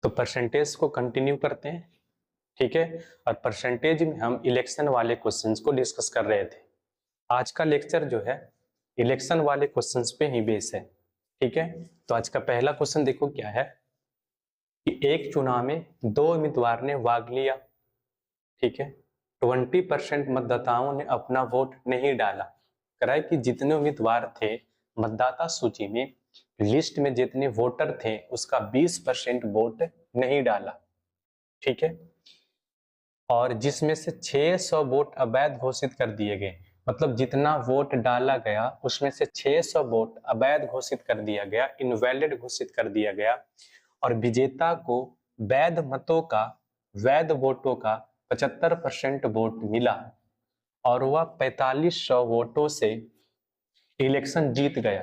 तो परसेंटेज को कंटिन्यू करते हैं, ठीक है। और परसेंटेज में हम इलेक्शन वाले क्वेश्चंस को डिस्कस कर रहे थे। आज का लेक्चर जो है इलेक्शन वाले क्वेश्चंस पे ही बेस है, ठीक है। तो आज का पहला क्वेश्चन देखो क्या है कि एक चुनाव में 2 उम्मीदवार ने भाग लिया, ठीक है। 20% मतदाताओं ने अपना वोट नहीं डाला। कह है कि जितने उम्मीदवार थे मतदाता सूची में, लिस्ट में जितने वोटर थे उसका 20% वोट नहीं डाला, ठीक है। और जिसमें से 600 वोट अवैध घोषित कर दिए गए, मतलब जितना वोट डाला गया उसमें से 600 वोट अवैध घोषित कर दिया गया, इनवैलिड घोषित कर दिया गया। और विजेता को वैध मतों का, वैध वोटों का 75% वोट मिला और वह 4500 वोटों से इलेक्शन जीत गया,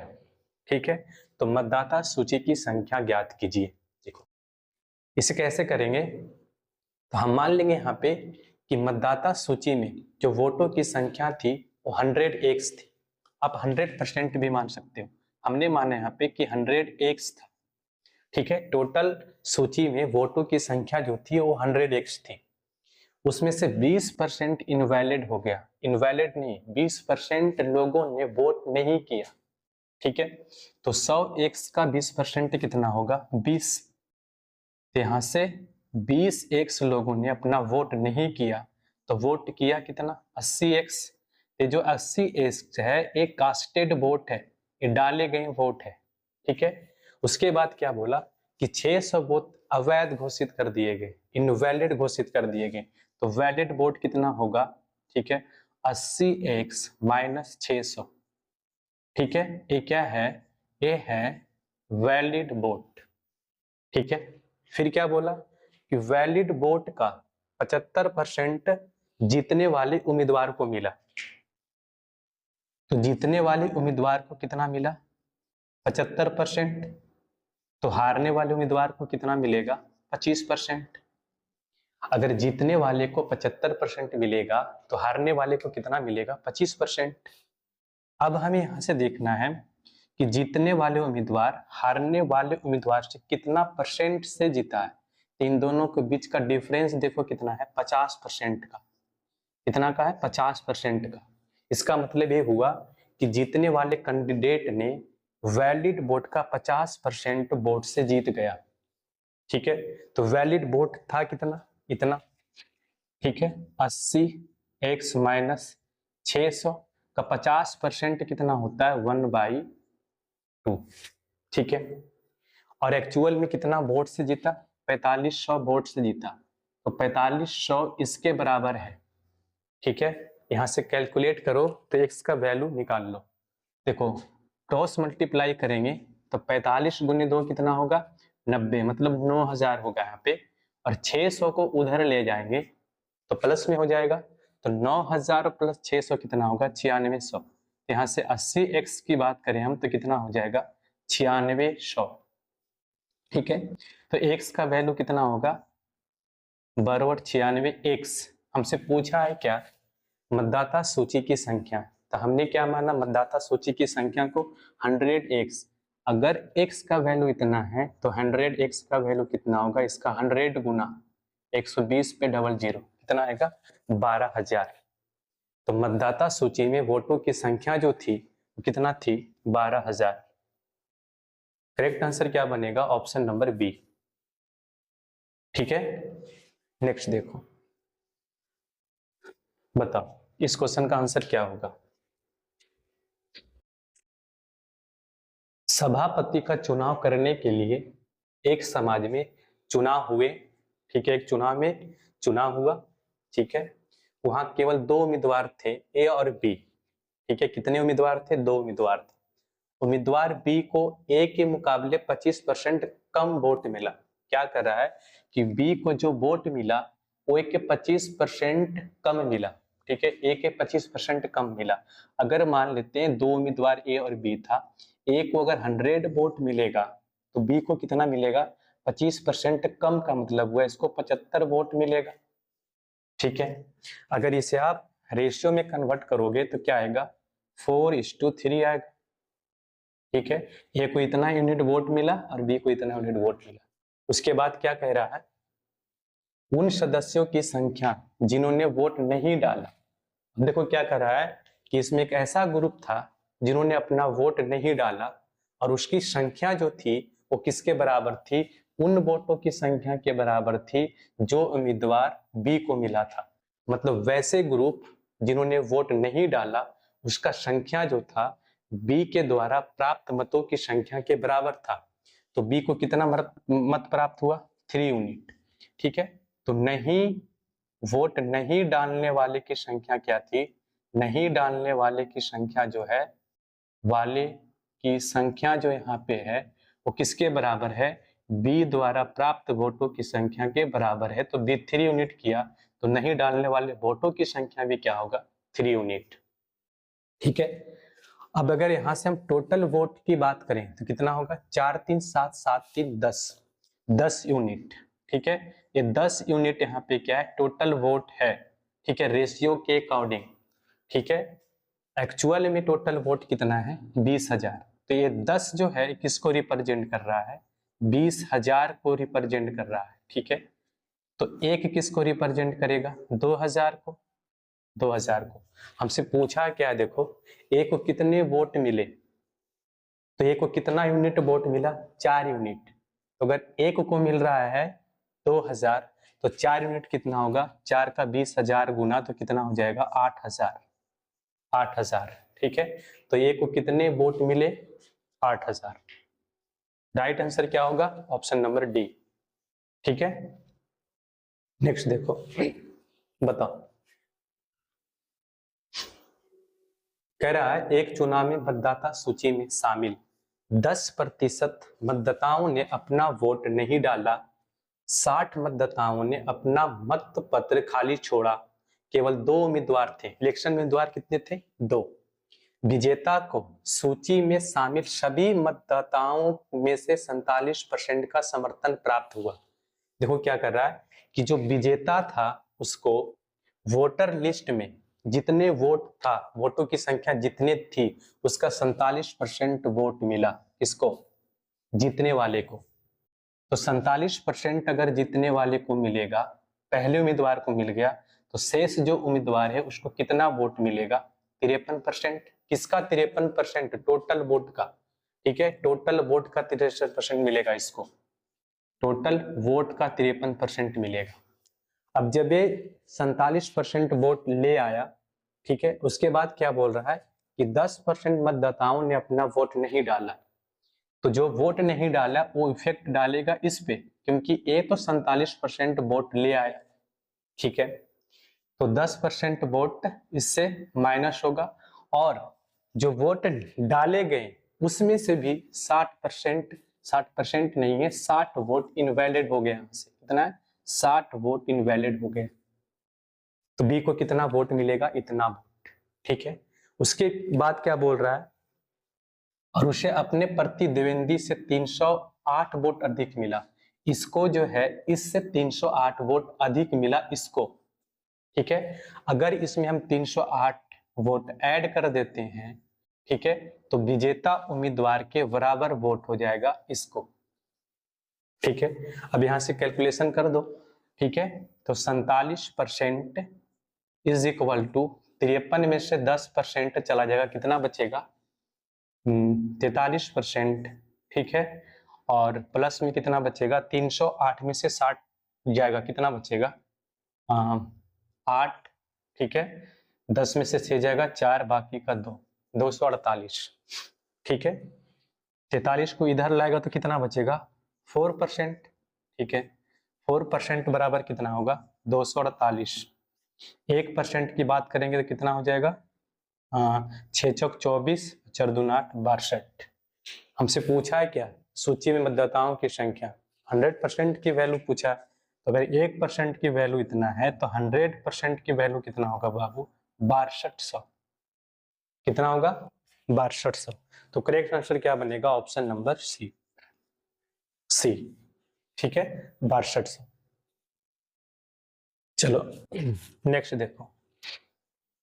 ठीक है। तो मतदाता सूची की संख्या ज्ञात कीजिए। देखो इसे कैसे करेंगे, तो हम मान लेंगे यहाँ पे कि मतदाता सूची में जो वोटों की संख्या थी वो 100x थी। आप 100% भी मान सकते हो, हमने माना यहाँ पे कि 100x था, ठीक है। टोटल सूची में वोटों की संख्या जो थी वो 100x थी, उसमें से 20% इनवैलिड हो गया। इनवैलिड नहीं, 20% लोगों ने वोट नहीं किया, ठीक है। तो 100x का 20% कितना होगा, 20। यहां से 20x लोगों ने अपना वोट नहीं किया, तो वोट किया कितना, 80x। ये जो 80x है एक कास्टेड वोट है, ये डाले गए वोट है, ठीक है। उसके बाद क्या बोला कि 600 वोट अवैध घोषित कर दिए गए, इनवैलिड घोषित कर दिए गए। तो वैलिड वोट कितना होगा, ठीक है, 80x माइनस 600, ठीक है। ये क्या है, ये है वैलिड वोट, ठीक है। फिर क्या बोला कि वैलिड वोट का 75% जीतने वाले उम्मीदवार को मिला। तो जीतने वाले उम्मीदवार को कितना मिला, 75%। तो हारने वाले उम्मीदवार को कितना मिलेगा, 25%। अगर जीतने वाले को 75% मिलेगा तो हारने वाले को कितना मिलेगा, 25%। अब हमें यहां से देखना है कि जीतने वाले उम्मीदवार हारने वाले उम्मीदवार से कितना परसेंट से जीता है। तो इन दोनों के बीच का डिफरेंस देखो कितना है, 50% का। कितना का है, 50% का। इसका मतलब ये हुआ कि जीतने वाले कैंडिडेट ने वैलिड वोट का 50% वोट से जीत गया, ठीक है। तो वैलिड वोट था कितना, इतना, ठीक है। 80x माइनस 600 का 50% कितना होता है, 1/2, ठीक है। और एक्चुअल में कितना वोट से जीता, 4500 वोट से जीता। तो 4500 इसके बराबर है, ठीक है। यहां से कैलकुलेट करो तो x का वैल्यू निकाल लो। देखो क्रॉस मल्टीप्लाई करेंगे तो 45 गुने 2 कितना होगा, 90, मतलब 9000 होगा यहाँ पे। और 600 को उधर ले जाएंगे तो प्लस में हो जाएगा। तो 9000 प्लस 600 कितना होगा, 9600। यहाँ से 80x की बात करें हम तो कितना हो जाएगा, 9600, ठीक है। तो x का वैल्यू कितना होगा, बराबर 96x। हमसे पूछा है क्या, मतदाता सूची की संख्या। तो हमने क्या माना, मतदाता सूची की संख्या को 100x। अगर x का वैल्यू इतना है तो 100x का वैल्यू कितना होगा, इसका 100 गुना 120 पे 00 कितना आएगा, 12000। तो मतदाता सूची में वोटों की संख्या जो थी वो कितना थी, 12000। करेक्ट आंसर क्या बनेगा, ऑप्शन नंबर बी, ठीक है। नेक्स्ट देखो, बताओ इस क्वेश्चन का आंसर क्या होगा। सभापति का चुनाव करने के लिए एक समाज में चुनाव हुए, ठीक है। एक चुनाव में चुनाव हुआ, ठीक है। वहां केवल 2 उम्मीदवार थे, ए और बी, ठीक है। कितने उम्मीदवार थे, 2 उम्मीदवार थे। उम्मीदवार बी को ए के मुकाबले 25% कम वोट मिला। क्या कर रहा है कि बी को जो वोट मिला वो ए के 25% कम मिला, ठीक है। ए के 25% कम मिला। अगर मान लेते हैं 2 उम्मीदवार ए और बी था, ए को अगर 100 वोट मिलेगा तो बी को कितना मिलेगा, 25% कम का मतलब हुआ इसको 75 वोट मिलेगा, ठीक है। अगर इसे आप रेशियो में कन्वर्ट करोगे तो क्या आएगा, 4:3 आएगा, ठीक है। ए को इतना यूनिट वोट मिला और बी को इतना यूनिट वोट मिला। उसके बाद क्या कह रहा है, उन सदस्यों की संख्या जिन्होंने वोट नहीं डाला। देखो क्या कर रहा है कि इसमें एक ऐसा ग्रुप था जिन्होंने अपना वोट नहीं डाला और उसकी संख्या जो थी वो किसके बराबर थी, उन वोटों की संख्या के बराबर थी जो उम्मीदवार बी को मिला था। मतलब वैसे ग्रुप जिन्होंने वोट नहीं डाला उसका संख्या जो था बी के द्वारा प्राप्त मतों की संख्या के बराबर था। तो बी को कितना मत प्राप्त हुआ, 3 यूनिट। ठीक है, तो वोट नहीं डालने वाले की संख्या क्या थी, नहीं डालने वाले की संख्या जो है, वाले की संख्या जो यहाँ पे है वो किसके बराबर है, बी द्वारा प्राप्त वोटों की संख्या के बराबर है। तो बी 3 यूनिट किया तो नहीं डालने वाले वोटों की संख्या भी क्या होगा, 3 यूनिट। ठीक है, अब अगर यहां से हम टोटल वोट की बात करें तो कितना होगा, 4 3 7 7 3 10 यूनिट। ठीक है, ये 10 यूनिट यहाँ पे क्या है, टोटल वोट है। ठीक है, रेशियो के अकॉर्डिंग। ठीक है, एक्चुअल में टोटल वोट कितना है, 20,000। तो ये 10 जो है किसको रिप्रेजेंट कर रहा है, 20,000 को रिप्रेजेंट कर रहा है। ठीक है, तो एक किसको रिप्रेजेंट करेगा, 2,000 को। 2,000 को हमसे पूछा क्या, देखो एक को कितने वोट मिले, तो एक को कितना यूनिट वोट मिला, 4 यूनिट। तो अगर एक को मिल रहा है 2,000 तो 4 यूनिट कितना होगा, 4 का 20,000 गुना तो कितना हो जाएगा, 8,000। 8,000। ठीक है, तो एक को कितने वोट मिले, 8,000। राइट आंसर क्या होगा, ऑप्शन नंबर डी। ठीक है, नेक्स्ट देखो, बताओ। कह रहा है एक चुनाव में मतदाता सूची में शामिल 10% मतदाताओं ने अपना वोट नहीं डाला, 60 मतदाताओं ने अपना मत पत्र खाली छोड़ा, केवल 2 उम्मीदवार थे। इलेक्शन में उम्मीदवार कितने थे, 2। विजेता को सूची में शामिल सभी मतदाताओं में से 47% का समर्थन प्राप्त हुआ। देखो क्या कर रहा है कि जो विजेता था उसको वोटर लिस्ट में जितने वोट था, वोटों की संख्या जितने थी, उसका 47% वोट मिला। किसको, जीतने वाले को। तो 47% अगर जीतने वाले को मिलेगा, पहले उम्मीदवार को मिल गया, तो शेष जो उम्मीदवार है उसको कितना वोट मिलेगा, 53%। किसका 53%, टोटल वोट का। ठीक है, टोटल वोट का 63% मिलेगा इसको, टोटल वोट का 53% मिलेगा। अब जब ये 47% वोट ले आया, ठीक है, उसके बाद क्या बोल रहा है कि 10% मतदाताओं ने अपना वोट नहीं डाला। तो जो वोट नहीं डाला वो इफेक्ट डालेगा इस पे, क्योंकि ये तो 47% वोट ले आया। ठीक है, तो 10% वोट इससे माइनस होगा, और जो वोट डाले गए उसमें से भी 60% नहीं है, 60 वोट इनवैलिड हो गए। यहाँ से कितना है, 60 वोट इनवैलिड हो गए। तो बी को कितना वोट मिलेगा, इतना वोट। ठीक है, उसके बाद क्या बोल रहा है, और उसे अपने प्रतिद्वंदी से 308 वोट अधिक मिला। इसको जो है इससे 308 वोट अधिक मिला इसको। ठीक है, अगर इसमें हम 308 वोट ऐड कर देते हैं, ठीक है, तो विजेता उम्मीदवार के बराबर वोट हो जाएगा इसको। ठीक है, अब यहां से कैलकुलेशन कर दो। ठीक है, तो 47% इज इक्वल टू 53 में से 10% चला जाएगा, कितना बचेगा, 43%। ठीक है, और प्लस में कितना बचेगा, 308 में से 60 जाएगा, कितना बचेगा, 8। ठीक है, 10 में से 6 जाएगा 4, बाकी का 2, 248। ठीक है, 43 को इधर लाएगा तो कितना बचेगा, 4%। ठीक है, 4% बराबर कितना होगा, 248। 1% की बात करेंगे तो कितना हो जाएगा, 6 चौक 24, 4 दूना 8, 62। हमसे पूछा है क्या, सूची में मतदाताओं की संख्या, 100% की वैल्यू पूछा है। तो अगर 1% की वैल्यू इतना है तो 100% की वैल्यू कितना होगा बाबू, 6200। कितना होगा, 6200। तो करेक्ट आंसर क्या बनेगा, ऑप्शन नंबर सी, सी। ठीक है, 6200। चलो नेक्स्ट देखो,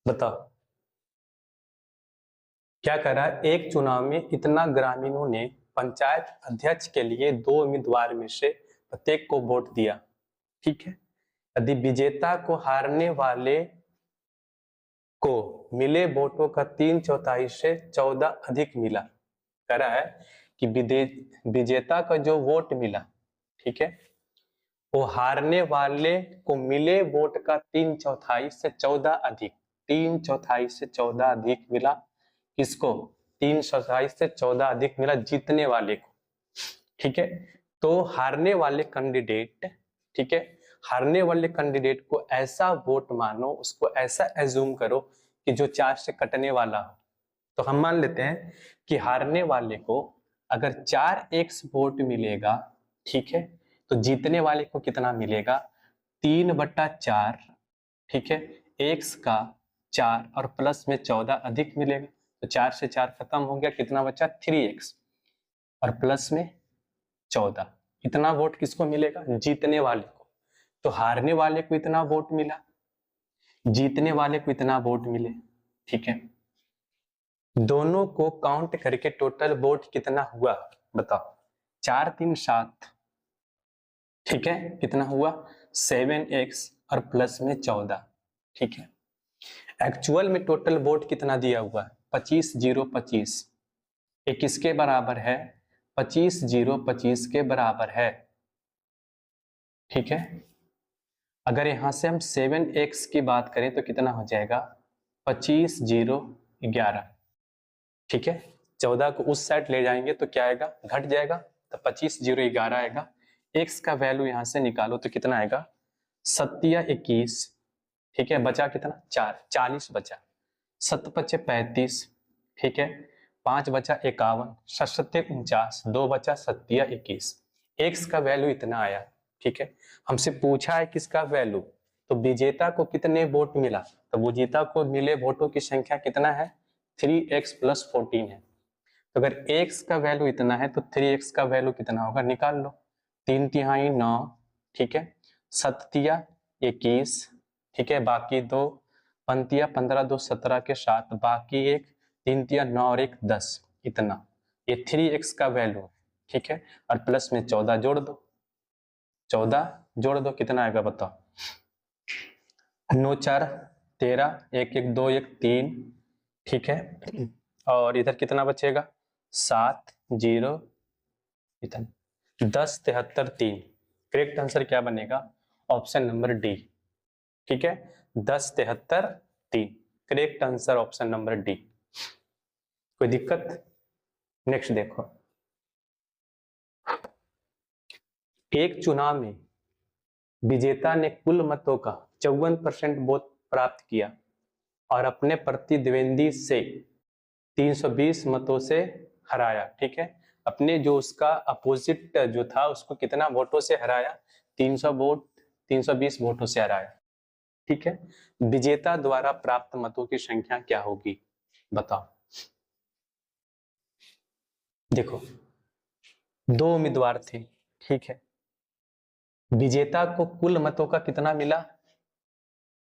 बताओ क्या कह रहा है, एक चुनाव में इतना ग्रामीणों ने पंचायत अध्यक्ष के लिए 2 उम्मीदवार में से प्रत्येक को वोट दिया, ठीक है। यदि विजेता को हारने वाले को मिले वोटों का 3/4 से 14 अधिक मिला, कह रहा है कि विजेता का जो वोट मिला, ठीक है, वो हारने वाले को मिले वोट का 3/4 से 14 अधिक, 3/4 से 14 अधिक मिला। किसको? 3/4 से 14 अधिक मिला जीतने वाले को, ठीक है। तो हारने वाले कैंडिडेट, ठीक है, हारने वाले कैंडिडेट को ऐसा वोट मानो, उसको ऐसा एज्यूम करो कि जो 4 से कटने वाला हो। तो हम मान लेते हैं कि हारने वाले को अगर 4x वोट मिलेगा, ठीक है, तो जीतने वाले को कितना मिलेगा? 3/4, ठीक है, x का 4 और प्लस में 14 अधिक मिलेगा, तो 4 से 4 खत्म हो गया, कितना बचा? 3x और प्लस में 14। इतना वोट किसको मिलेगा? जीतने वाले को। तो हारने वाले को इतना वोट मिला, जीतने वाले को इतना वोट मिले, ठीक है। दोनों को काउंट करके टोटल वोट कितना हुआ बताओ? 4 3 7, ठीक है, कितना हुआ? 7x और प्लस में 14, ठीक है। एक्चुअल में टोटल वोट कितना दिया हुआ है? 25 0 25। ये किसके बराबर है? 25 0 25 के बराबर है, ठीक है। अगर यहां से हम 7x की बात करें तो कितना हो जाएगा? 25 0 11, ठीक है। 14 को उस साइड ले जाएंगे तो क्या आएगा? घट जाएगा, तो 25 0 11 आएगा। x का वैल्यू यहां से निकालो तो कितना आएगा? 7 21, ठीक है, बचा कितना? 4, 40 बचा। 7 5 35, ठीक है, 5 बचा 51, 7 49, 2 बचा 7 21। x का वैल्यू इतना आया, ठीक है। हमसे पूछा है किसका वैल्यू, तो विजेता को कितने वोट मिला? तो विजेता को मिले वोटों की संख्या कितना है? 3x + 14 है। तो अगर x का वैल्यू इतना है तो 3x का वैल्यू कितना होगा? निकाल लो। 3 तिहाई 9, ठीक है, 7 21, ठीक है, बाकी 2 पंतिया 15 2 17 के 7, बाकी 1 3 तिया 9 और 1 10, इतना। ये 3x का वैल्यू, ठीक है, और प्लस में 14 जोड़ दो, 14 जोड़ दो, कितना आएगा बताओ? 9 4 13, 1 1 2 1 3, ठीक है, और इधर कितना बचेगा? 7 0 इतना 10 73 3। करेक्ट आंसर क्या बनेगा? ऑप्शन नंबर डी, ठीक है, 10 73 3। Correct answer option number D. कोई दिक्कत? नेक्स्ट देखो, एक चुनाव में विजेता ने कुल मतों का 54% वोट प्राप्त किया और अपने प्रतिद्वंदी से 320 मतों से हराया, ठीक है। अपने जो उसका अपोजिट जो था उसको कितना वोटों से हराया? 320 वोटों से हराया, ठीक है। विजेता द्वारा प्राप्त मतों की संख्या क्या होगी बताओ? देखो, 2 उम्मीदवार थे, ठीक है। विजेता को कुल मतों का कितना मिला?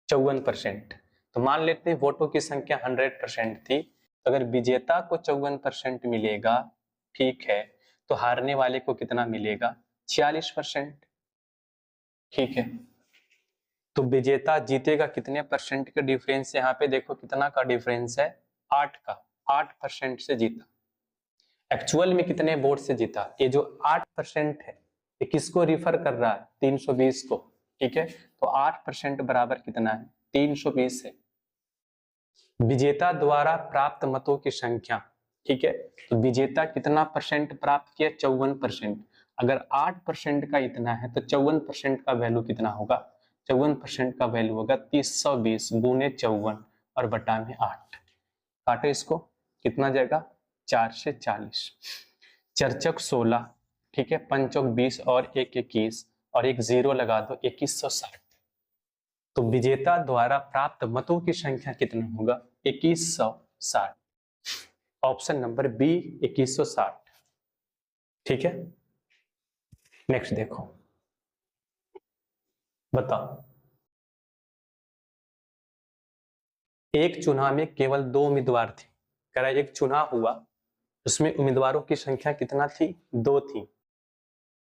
54%। तो मान लेते हैं वोटों की संख्या 100% थी, तो अगर विजेता को 54% मिलेगा, ठीक है, तो हारने वाले को कितना मिलेगा? 46%, ठीक है। तो विजेता जीतेगा कितने परसेंट का डिफरेंस? यहाँ पे देखो कितना का डिफरेंस है? 8 का, 8% से जीता। एक्चुअल में कितने वोट से जीता? ये जो 8% है ये किसको रिफर कर रहा है? 320 को, ठीक है। तो 8% बराबर कितना है? 320 है। विजेता द्वारा प्राप्त मतों की संख्या, ठीक है, तो विजेता कितना परसेंट प्राप्त किया? 54%। अगर 8% का इतना है तो 54% का वैल्यू कितना होगा? 54% का वैल्यू होगा 320 गुने 54 और बटा में 8। काटो इसको, कितना जाएगा? 4 से 40। चरचक 16, ठीक है, पंचौक 20 और 1 21 और एक 0 लगा दो, 2160। तो विजेता द्वारा प्राप्त मतों की संख्या कितना होगा? 2160। ऑप्शन नंबर बी 2160, ठीक है। नेक्स्ट देखो, बताओ, एक चुनाव में केवल 2 उम्मीदवार थे। कह रहा है एक चुनाव हुआ, उसमें उम्मीदवारों की संख्या कितना थी? 2 थी।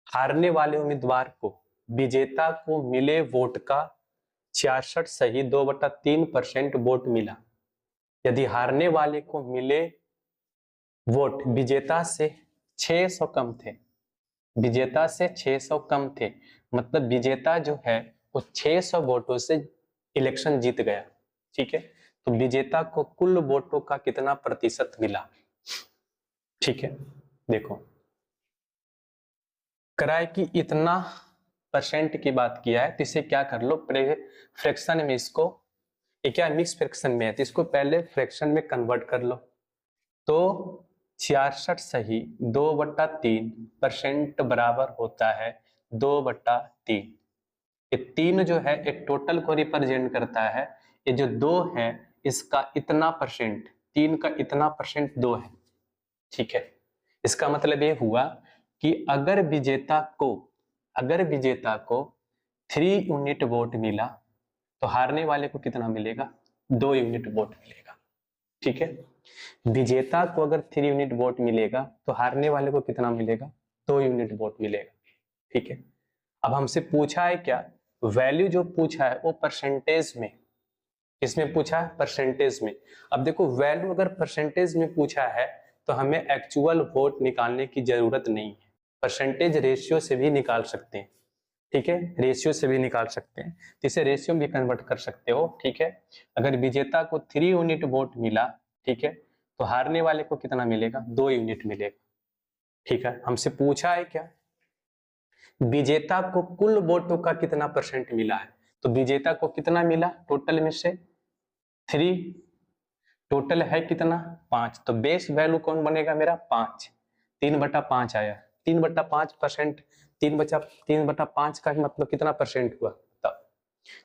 हारने वाले उम्मीदवार को विजेता को मिले वोट का 66 सही 2/3% वोट मिला। यदि हारने वाले को मिले वोट विजेता से 600 कम थे, विजेता से 600 कम थे, मतलब विजेता जो है वो 600 वोटों से इलेक्शन जीत गया। ठीक है, तो विजेता को कुल वोटों का कितना प्रतिशत मिला। ठीक है, देखो कराए कि इतना परसेंट की बात किया है, तो इसे क्या कर लो, फ्रैक्शन में इसको, ये क्या मिक्स फ्रैक्शन में है, तो इसको पहले फ्रैक्शन में कन्वर्ट कर लो। तो 66 सही 2/3% बराबर होता है 2/3। ये 3 जो है एक टोटल को रिप्रेजेंट करता है, ये जो 2 है इसका इतना परसेंट, 3 का इतना परसेंट 2 है। ठीक है, इसका मतलब ये हुआ कि अगर विजेता को 3 यूनिट वोट मिला तो हारने वाले को कितना मिलेगा, 2 यूनिट वोट मिलेगा। ठीक है, विजेता को अगर 3 यूनिट वोट मिलेगा तो हारने वाले को कितना मिलेगा, 2 यूनिट वोट मिलेगा। ठीक है, अब हमसे पूछा है क्या, वैल्यू जो पूछा है वो परसेंटेज में, किसमें पूछा है, परसेंटेज में। अब देखो वैल्यू अगर परसेंटेज में पूछा है तो हमें एक्चुअल वोट निकालने की जरूरत नहीं है, परसेंटेज रेशियो से भी निकाल सकते हैं। ठीक है, रेशियो से भी निकाल सकते हैं, तो इसे रेशियो में भी कन्वर्ट कर सकते हो। ठीक है, अगर विजेता को 3 यूनिट वोट मिला, ठीक है, तो हारने वाले को कितना मिलेगा, 2 यूनिट मिलेगा। ठीक है, हमसे पूछा है क्या, विजेता को कुल वोटों का कितना परसेंट मिला है, तो विजेता को कितना मिला टोटल में से 3, टोटल है कितना 5, तो बेस वैल्यू कौन बनेगा मेरा 5, 3/5 आया, 3/5%, 3/5 का मतलब कितना परसेंट हुआ तब,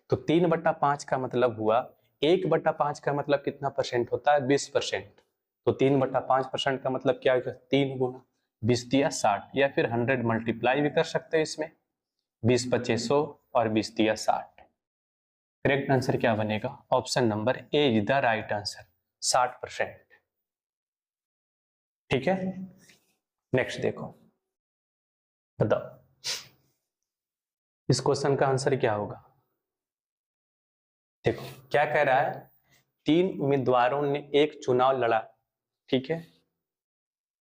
तो 3/5 का मतलब हुआ 1/5 का मतलब कितना परसेंट होता है 20%, तो 3/5% का मतलब क्या होगा 3 गुना 20 दिया 60, या फिर 100 मल्टीप्लाई भी कर सकते हैं इसमें, 20 × 100 और 20 दिया 60। करेक्ट आंसर क्या बनेगा, option number A is the right answer, 60%। ठीक है, नेक्स्ट देखो, बताओ इस क्वेश्चन का आंसर क्या होगा। देखो क्या कह रहा है, 3 उम्मीदवारों ने एक चुनाव लड़ा, ठीक है,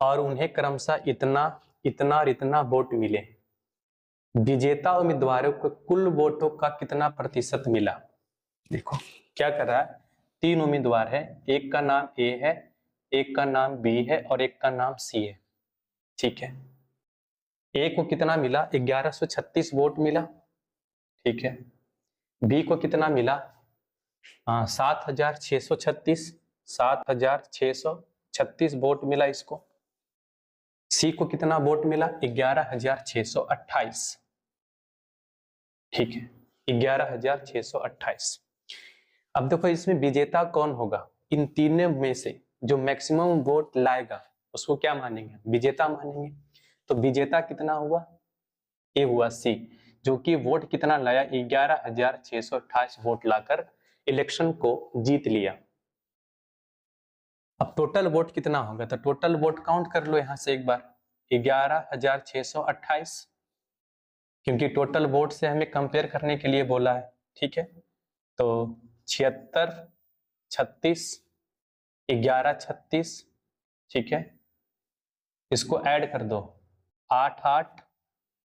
और उन्हें क्रमशः इतना इतना और इतना वोट मिले, विजेता उम्मीदवारों को कुल वोटों का कितना प्रतिशत मिला। देखो क्या कर रहा है, 3 उम्मीदवार है, एक का नाम ए है, एक का नाम बी है और एक का नाम सी है। ठीक है, ए को कितना मिला 1136 वोट मिला। ठीक है, बी को कितना मिला 7636 वोट मिला इसको, सी को कितना वोट मिला 11628। ठीक है, 11628। अब देखो इसमें विजेता कौन होगा, इन तीनों में से जो मैक्सिमम वोट लाएगा उसको क्या मानेंगे, विजेता मानेंगे। तो विजेता कितना हुआ, ये हुआ सी, जो कि वोट कितना लाया 11628 वोट लाकर इलेक्शन को जीत लिया। अब टोटल वोट कितना होगा, तो टोटल वोट काउंट कर लो यहां से एक बार, 11628, क्योंकि टोटल वोट से हमें कंपेयर करने के लिए बोला है। ठीक है, तो 76 36 11 36, ठीक है, इसको ऐड कर दो, 8 8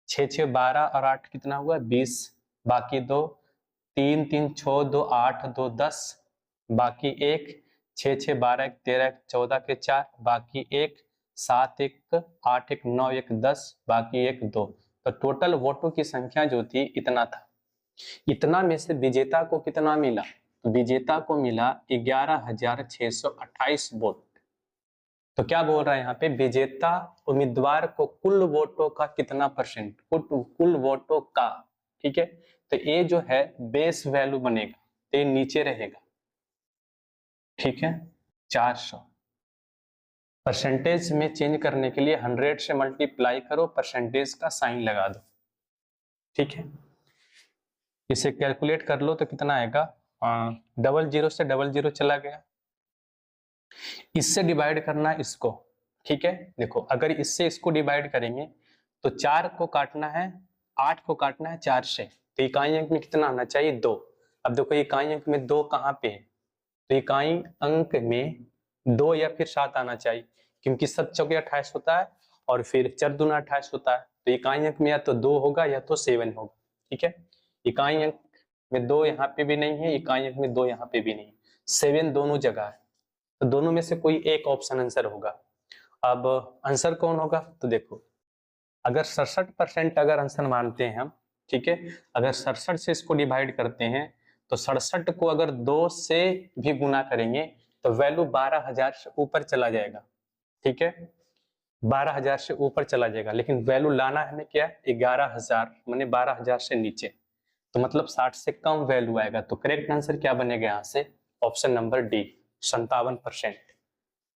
6 6 12 और 8 कितना हुआ 20, बाकी 2, 3 3 6 2 8 2 10, बाकी 1 6 6 12 1 13 14 के 4, बाकी 1 7 1 8 1 9 1 10, बाकी 1 2, तो टोटल वोटों की संख्या जो थी इतना था। इतना में से विजेता को कितना मिला, तो विजेता को मिला 11628 वोट। तो क्या बोल रहा है यहाँ पे, विजेता उम्मीदवार को कुल वोटों का कितना परसेंट, कुल वोटों का। ठीक है, तो ये जो है बेस वैल्यू बनेगा, तो ये नीचे रहेगा। ठीक है, 400 परसेंटेज में चेंज करने के लिए 100 से मल्टीप्लाई करो, परसेंटेज का साइन लगा दो। ठीक है, इसे कैलकुलेट कर लो तो कितना आएगा, 00 से 00 चला गया, इससे डिवाइड करना इसको। ठीक है, देखो अगर इससे इसको डिवाइड करेंगे तो 4 को काटना है 8 को काटना है 4 से, तो इकाई अंक में कितना आना चाहिए 2। अब देखो इकाई अंक में 2 कहाँ पे है, तो इकाई अंक में 2 या फिर 7 आना चाहिए, क्योंकि 7 चौके 28 होता है और फिर 4 दूना 28 होता है, तो इकाई अंक में या तो 2 होगा या तो 7 होगा। ठीक है, इकाई अंक में 2 यहाँ पे भी नहीं है, इकाई अंक में 2 यहाँ पे भी नहीं, 7 दोनों जगह है, तो दोनों में से कोई एक ऑप्शन आंसर होगा। अब आंसर कौन होगा, तो देखो अगर 67% अगर आंसर मानते हैं हम, ठीक है, अगर 67 से इसको डिवाइड करते हैं तो 67 को अगर 2 से भी गुना करेंगे तो वैल्यू 12,000 से ऊपर चला जाएगा। ठीक है, 12,000 से ऊपर चला जाएगा, लेकिन वैल्यू लाना है हमें क्या 11,000, माने 12,000 से नीचे, तो मतलब 60 से कम वैल्यू आएगा। तो करेक्ट आंसर क्या बनेगा यहाँ से, ऑप्शन नंबर डी 57%।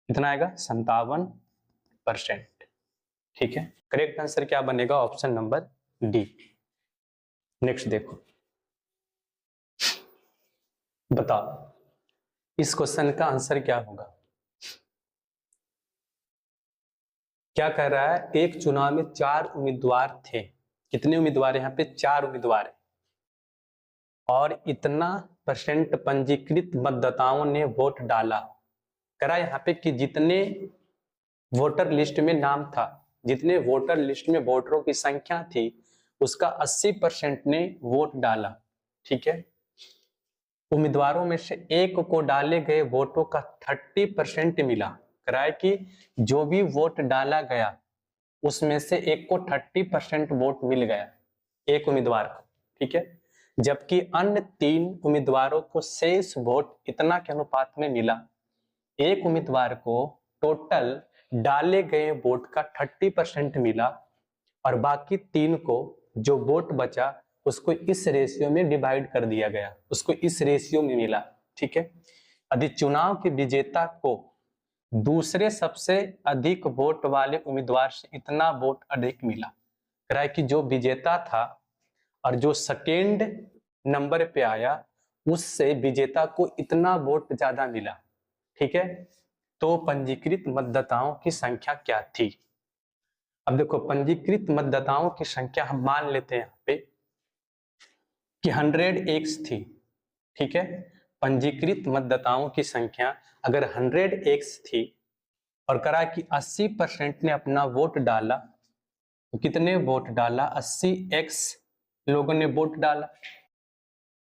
कितना आएगा 57%। ठीक है, करेक्ट आंसर क्या बनेगा, ऑप्शन नंबर डी। नेक्स्ट देखो, बताओ इस क्वेश्चन का आंसर क्या होगा। क्या कह रहा है, एक चुनाव में 4 उम्मीदवार थे। कितने उम्मीदवार यहाँ पे, 4 उम्मीदवार है, और इतना % पंजीकृत मतदाताओं ने वोट डाला। करा यहाँ पे कि जितने वोटर लिस्ट में नाम था, जितने वोटर लिस्ट में वोटरों की संख्या थी उसका 80% ने वोट डाला। ठीक है, उम्मीदवारों में से एक को डाले गए वोटों का 30% मिला। कराए कि जो भी वोट डाला गया उसमें से एक को 30% वोट मिल गया, एक उम्मीदवार को। ठीक है, जबकि अन्य 3 उम्मीदवारों को शेष वोट इतना के अनुपात में मिला, एक उम्मीदवार को टोटल डाले गए वोट का 30% मिला और बाकी 3 को जो वोट बचा उसको इस रेशियो में डिवाइड कर दिया गया, उसको इस रेशियो में मिला। ठीक है, यदि चुनाव के विजेता को दूसरे सबसे अधिक वोट वाले उम्मीदवार से इतना वोट अधिक मिला, कराए कि जो विजेता था और जो सेकेंड नंबर पे आया उससे विजेता को इतना वोट ज्यादा मिला। ठीक है, तो पंजीकृत मतदाताओं की संख्या क्या थी। अब देखो पंजीकृत मतदाताओं की संख्या हम मान लेते हैं यहाँ पे कि 100x थी। ठीक है, पंजीकृत मतदाताओं की संख्या अगर 100x थी और करा कि 80% ने अपना वोट डाला, तो कितने वोट डाला, 80x लोगों ने वोट डाला।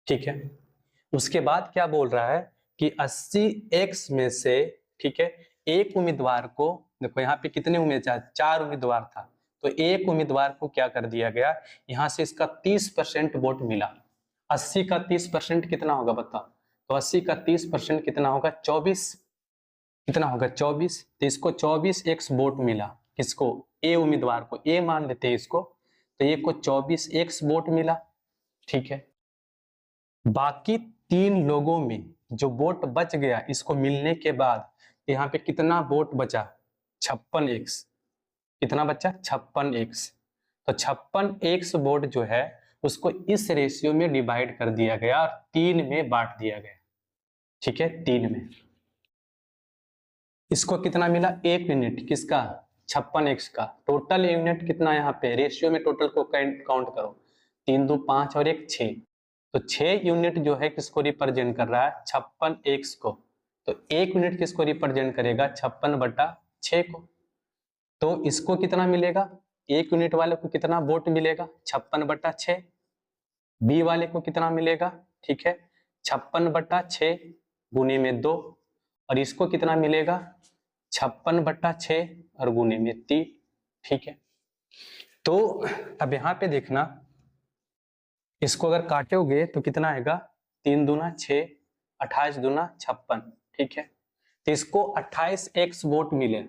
ठीक है, उसके बाद क्या बोल रहा है कि 80x में से, ठीक है, एक उम्मीदवार को, देखो यहाँ पे कितने उम्मीदवार, 4 उम्मीदवार था, तो एक उम्मीदवार को क्या कर दिया गया, यहाँ से इसका 30% वोट मिला। 80 का 30% कितना होगा बताओ, तो 80 का 30% कितना होगा 24, कितना होगा 24, तो इसको 24x वोट मिला। किसको, ए उम्मीदवार को, ए मान लेते हैं इसको, तो ए को 24x वोट मिला। ठीक है, बाकी 3 लोगों में जो वोट बच गया इसको मिलने के बाद यहाँ पे कितना वोट बचा, 56x, कितना बचा 56x, तो 56x वोट जो है उसको इस रेशियो में डिवाइड कर दिया गया और 3 में बांट दिया गया। ठीक है, 3 में इसको कितना मिला, 1 यूनिट, किसका 56x का। टोटल यूनिट कितना यहाँ पे, रेशियो में टोटल को काउंट करो, 3 2 5 और 1 6, तो 6 यूनिट जो है किसको रिप्रेजेंट कर रहा है, 56x को। तो 1 यूनिट किसको रिप्रेजेंट करेगा, 56/6 को। तो इसको कितना मिलेगा, 1 यूनिट वाले को कितना वोट मिलेगा, 56/6। बी वाले को कितना मिलेगा, ठीक है 56/6 गुने में 2, और इसको कितना मिलेगा 56/6 और गुने में 3। ठीक है, तो अब यहाँ पे देखना, इसको अगर काटोगे तो कितना आएगा, 3 दूना 6, 28 दूना 56। ठीक है, तो इसको 28x वोट मिले।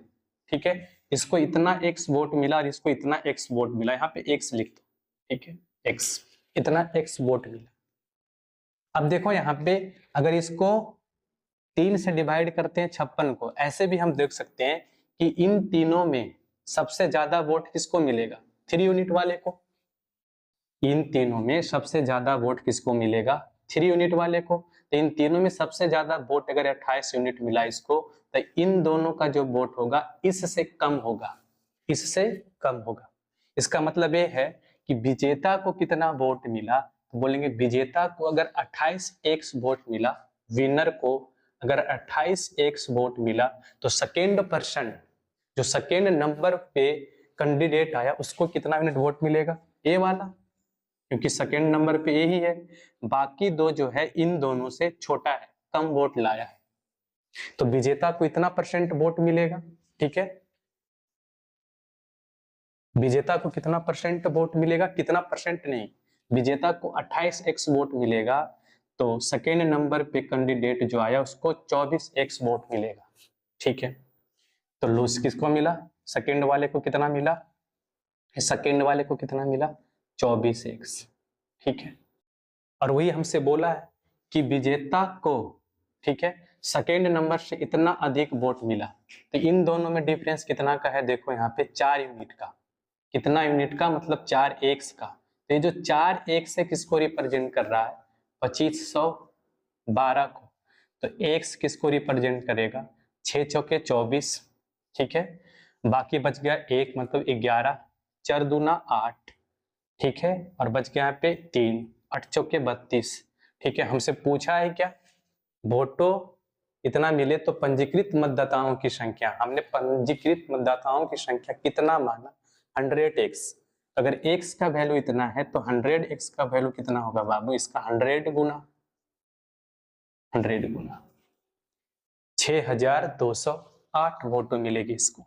ठीक है, इसको इतना x वोट मिला और इसको इतना x वोट मिला, यहाँ पे x लिख दो। ठीक है, x इतना x वोट मिला। अब देखो यहाँ पे अगर इसको 3 से डिवाइड करते हैं 56 को, ऐसे भी हम देख सकते हैं कि इन तीनों में सबसे ज्यादा वोट किसको मिलेगा, 3 यूनिट वाले को। इन तीनों में सबसे ज्यादा वोट किसको मिलेगा, 3 यूनिट वाले को। तो इन तीनों में सबसे ज्यादा वोट अगर 28 यूनिट मिला इसको, तो इन दोनों का जो वोट होगा इससे कम होगा, इससे कम होगा। इसका मतलब ये है कि विजेता को कितना वोट मिला, तो बोलेंगे विजेता को अगर 28x वोट मिला, विनर को अगर 28x वोट मिला, तो सेकेंड पर्सन जो सेकेंड नंबर पे कैंडिडेट आया उसको कितना यूनिट वोट मिलेगा, ए वाला, क्योंकि सेकेंड नंबर पे यही है, बाकी दो जो है इन दोनों से छोटा है, कम वोट लाया है, तो विजेता को इतना परसेंट वोट मिलेगा। ठीक है, विजेता को कितना परसेंट वोट मिलेगा, कितना परसेंट नहीं, विजेता को 28x वोट मिलेगा, तो सेकेंड नंबर पे कैंडिडेट जो आया उसको 24x वोट मिलेगा। ठीक है, तो लूज किसको मिला, सेकेंड वाले को कितना मिला, सेकेंड वाले को कितना मिला, 24x। ठीक है, और वही हमसे बोला है कि विजेता को, ठीक है, सेकेंड नंबर से इतना अधिक वोट मिला, तो इन दोनों में डिफरेंस कितना का है, देखो यहाँ पे 4 यूनिट का, कितना यूनिट का, मतलब 4x का, तो ये जो 4x है किसको रिप्रेजेंट कर रहा है, 2512 को, तो x किसको रिप्रेजेंट करेगा, 6 चौके 24। ठीक है, बाकी बच गया 1 मतलब 11, 4 दूना 8। ठीक है, और बच गया यहाँ पे 3, 8 चौके 32। ठीक है, हमसे पूछा है क्या, वोटों इतना मिले तो पंजीकृत मतदाताओं की संख्या, हमने पंजीकृत मतदाताओं की संख्या कितना माना, 100x। अगर x का वैल्यू इतना है तो 100x का वैल्यू कितना होगा बाबू, इसका 100 गुना 6208 वोटों मिलेगी इसको।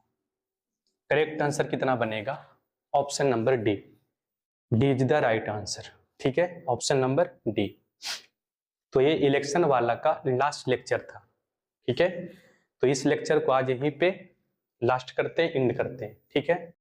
करेक्ट आंसर कितना बनेगा, option number D, D is the right answer. ठीक है, ऑप्शन नंबर डी। तो ये इलेक्शन वाला का लास्ट लेक्चर था। ठीक है, तो इस लेक्चर को आज यहीं पे लास्ट करते हैं, एंड करते हैं। ठीक है।